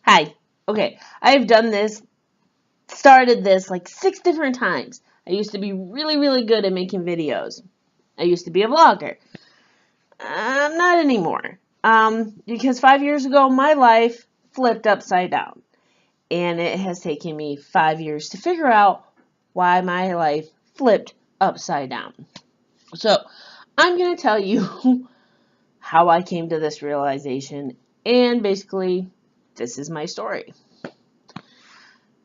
Hi. Okay, I've done this, started this like 6 different times. I used to be really, really good at making videos. I used to be a vlogger. Not anymore. Because 5 years ago, my life flipped upside down. And it has taken me 5 years to figure out why my life flipped upside down. So, I'm going to tell you how I came to this realization. And basically, this is my story.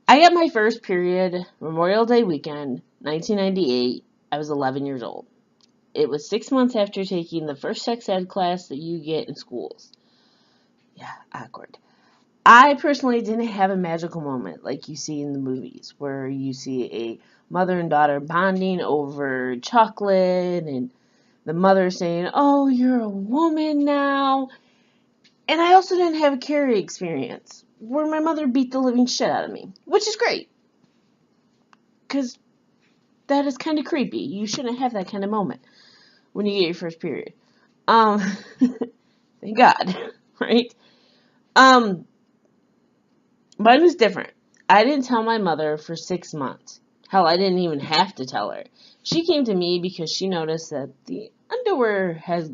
I got my first period Memorial Day weekend, 1998. I was 11 years old. It was 6 months after taking the first sex ed class that you get in schools. Yeah, awkward. I personally didn't have a magical moment like you see in the movies, where you see a mother and daughter bonding over chocolate and the mother saying, "Oh, you're a woman now." And I also didn't have a Carrie experience, where my mother beat the living shit out of me, which is great. Because that is kind of creepy. You shouldn't have that kind of moment when you get your first period. Um, thank God, right? Um, Mine was different. I didn't tell my mother for 6 months. Hell, I didn't even have to tell her. She came to me because she noticed that the underwear has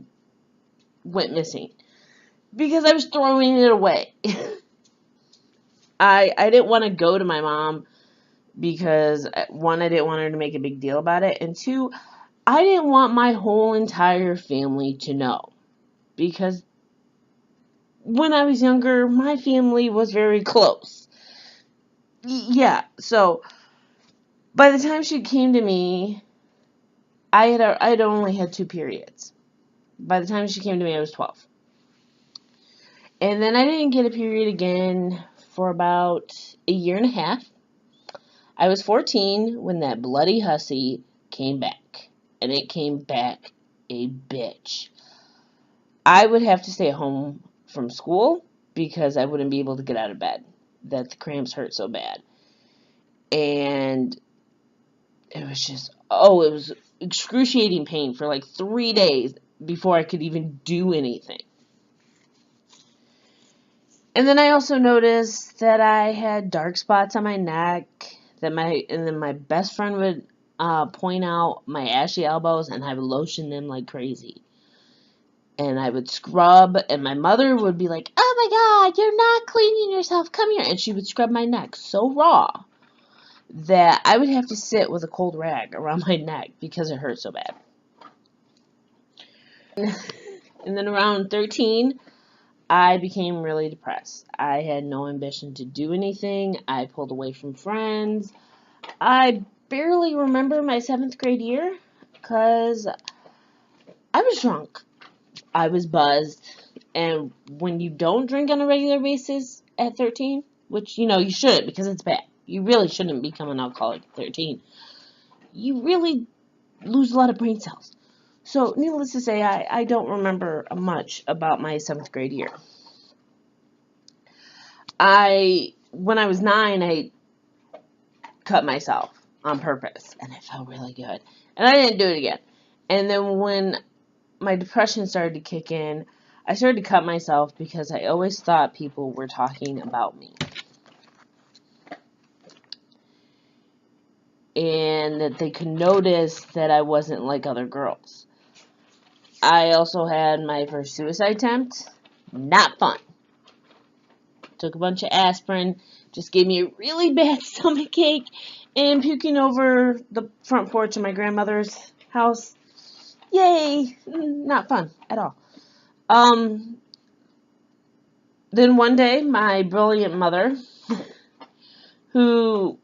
went missing because I was throwing it away. I didn't want to go to my mom because one, I didn't want her to make a big deal about it, and two, I didn't want my whole entire family to know, because when I was younger, my family was very close. Yeah, so by the time she came to me, I'd only had 2 periods. By the time she came to me, I was 12. And then I didn't get a period again for about a year and a half. I was 14 when that bloody hussy came back. And it came back a bitch. I would have to stay at home from school because I wouldn't be able to get out of bed. That the cramps hurt so bad. And it was just, it was excruciating pain for like 3 days before I could even do anything. And then I also noticed that I had dark spots on my neck, and then my best friend would point out my ashy elbows, and I would lotion them like crazy. And I would scrub, and my mother would be like, "Oh my God, you're not cleaning yourself, come here." And she would scrub my neck so raw that I would have to sit with a cold rag around my neck because it hurt so bad. And then around 13, I became really depressed. I had no ambition to do anything. I pulled away from friends. I barely remember my 7th grade year because I was drunk. I was buzzed. And when you don't drink on a regular basis at 13, which, you shouldn't because it's bad. You really shouldn't become an alcoholic at 13. You really lose a lot of brain cells. So, needless to say, I don't remember much about my 7th grade year. When I was 9, I cut myself on purpose, and it felt really good. And I didn't do it again. And then when my depression started to kick in, I started to cut myself because I always thought people were talking about me. And that they could notice that I wasn't like other girls. I also had my first suicide attempt. Not fun. Took a bunch of aspirin. Just gave me a really bad stomach ache. And puking over the front porch of my grandmother's house. Yay! Not fun at all. Then one day, my brilliant mother, who,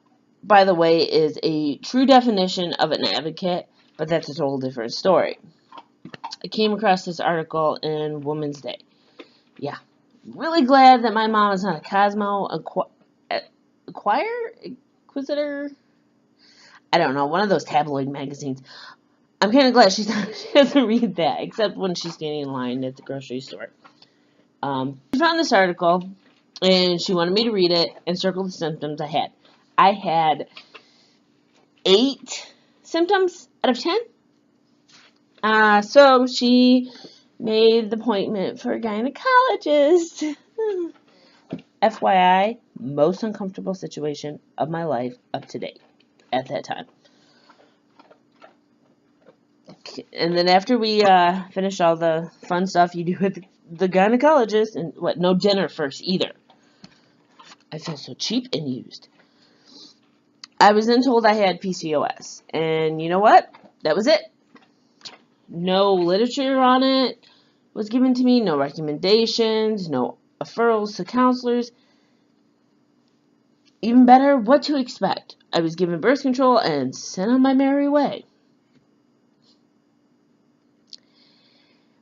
by the way, is a true definition of an advocate, but that's a total different story. I came across this article in Woman's Day. Yeah. Really glad that my mom is not a Cosmo Inquisitor. I don't know, one of those tabloid magazines. I'm kind of glad she doesn't read that, except when she's standing in line at the grocery store. She found this article, and she wanted me to read it and circle the symptoms I had. I had 8 symptoms out of 10. So she made the appointment for a gynecologist. FYI, most uncomfortable situation of my life up to date at that time. And then after we finished all the fun stuff you do with the gynecologist, and no dinner first either. I feel so cheap and used. I was then told I had PCOS. And you know what? That was it. No literature on it was given to me, no recommendations, no referrals to counselors. Even better, what to expect. I was given birth control and sent on my merry way.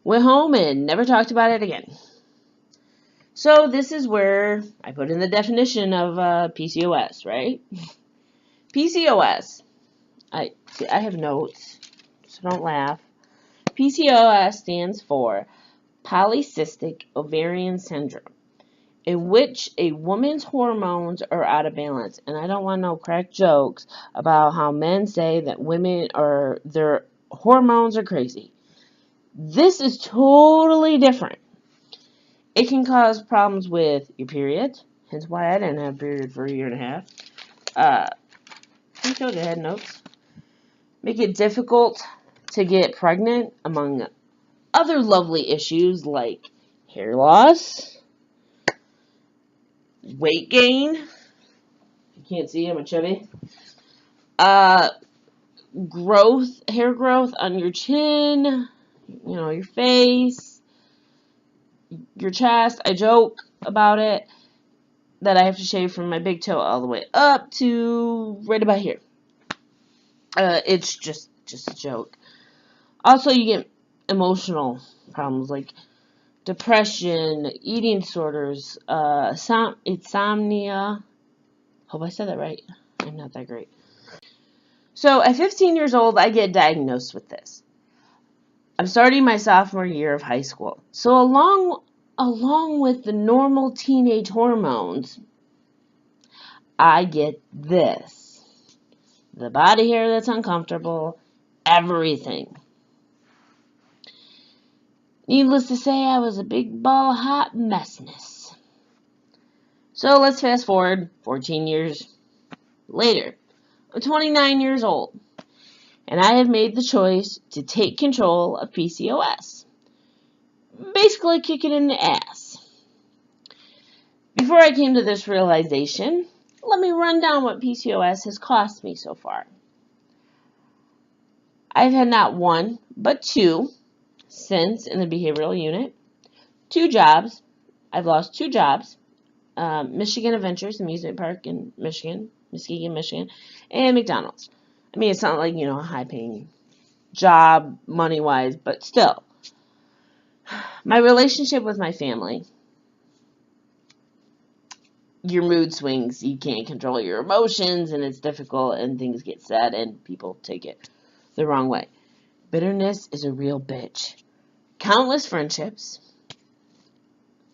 Went home and never talked about it again. So this is where I put in the definition of PCOS, right? PCOS. I have notes, so don't laugh. PCOS stands for Polycystic Ovarian Syndrome, in which a woman's hormones are out of balance. And I don't want no crack jokes about how men say that women their hormones are crazy. This is totally different. It can cause problems with your period, hence why I didn't have a period for a year and a half. I told you I had notes. Make it difficult to get pregnant, among other lovely issues like hair loss, weight gain. You can't see, I'm chubby. Hair growth on your chin, your face, your chest. I joke about it that I have to shave from my big toe all the way up to right about here. It's just a joke. Also, you get emotional problems like depression, eating disorders, insomnia. Hope I said that right. I'm not that great. So at 15 years old, I get diagnosed with this. I'm starting my sophomore year of high school. So along with the normal teenage hormones, I get this. The body hair that's uncomfortable, everything. Needless to say, I was a big ball of hot messiness. So let's fast forward 14 years later. I'm 29 years old, and I have made the choice to take control of PCOS. Basically, kick it in the ass. Before I came to this realization, let me run down what PCOS has cost me so far. I've had not one, but two stints in the behavioral unit, 2 jobs. I've lost 2 jobs. Michigan Adventures Amusement Park in Muskegon, Michigan, and McDonald's. I mean, it's not like, a high-paying job money-wise, but still. My relationship with my family, your mood swings, you can't control your emotions, and it's difficult, and things get said, and people take it the wrong way. Bitterness is a real bitch. Countless friendships.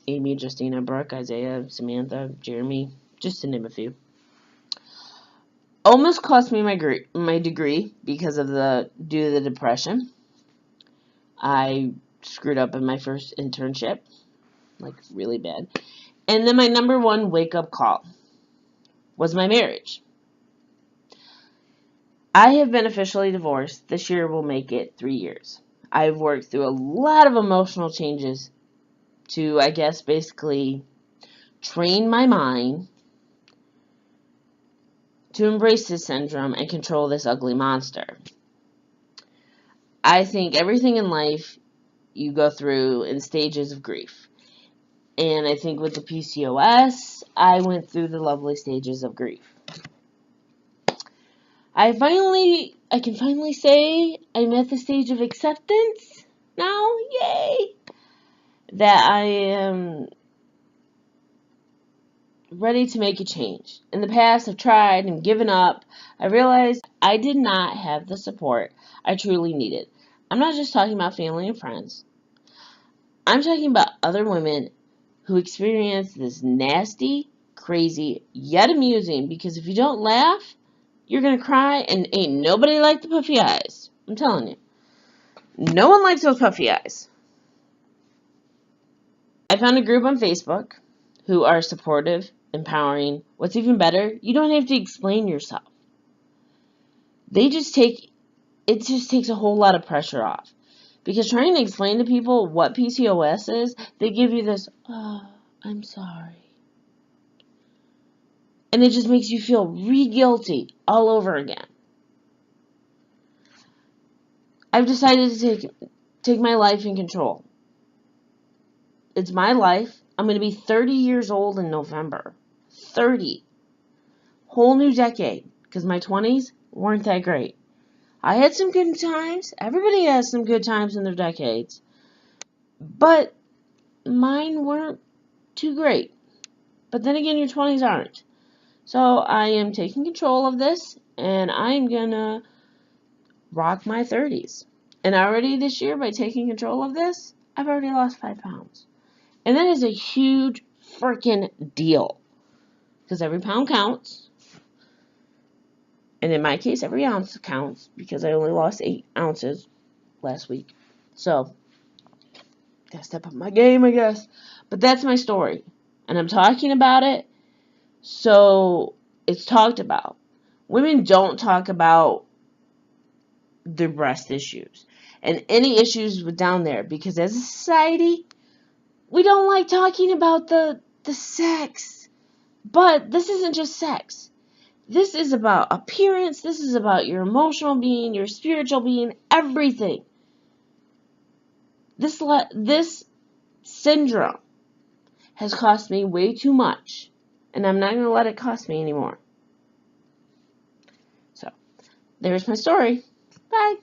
Amy, Justina, Brooke, Isaiah, Samantha, Jeremy, just to name a few. Almost cost me my degree because of due to the depression. I screwed up in my first internship, like really bad. And then my number one wake-up call was my marriage. I have been officially divorced. This year will make it 3 years. I've worked through a lot of emotional changes to, I guess, basically train my mind to embrace this syndrome and control this ugly monster. I think everything in life you go through in stages of grief. And I think with the PCOS, I went through the lovely stages of grief. I can finally say I'm at the stage of acceptance now. Yay! That I am ready to make a change. In the past, I've tried and given up. I realized I did not have the support I truly needed. I'm not just talking about family and friends. I'm talking about other women who experience this nasty, crazy, yet amusing, because if you don't laugh, you're going to cry, and ain't nobody like the puffy eyes. I'm telling you. No one likes those puffy eyes. I found a group on Facebook who are supportive, empowering. What's even better, you don't have to explain yourself. It just takes a whole lot of pressure off. Because trying to explain to people what PCOS is, they give you this, oh, I'm sorry. And it just makes you feel re-guilty all over again. I've decided to take my life in control. It's my life. I'm going to be 30 years old in November. 30. Whole new decade. Because my 20s weren't that great. I had some good times. Everybody has some good times in their decades. But mine weren't too great. But then again, your 20s aren't. So I am taking control of this. And I'm going to rock my 30s. And already this year, by taking control of this, I've already lost 5 pounds. And that is a huge freaking deal. Because every pound counts. And in my case, every ounce counts. Because I only lost 8 ounces last week. So, gotta step up my game, I guess. But that's my story. And I'm talking about it. So, it's talked about. Women don't talk about their breast issues. And any issues with down there. Because as a society, we don't like talking about the sex. But this isn't just sex. This is about appearance. This is about your emotional being, your spiritual being, everything. This syndrome has cost me way too much. And I'm not going to let it cost me anymore. So, there's my story. Bye.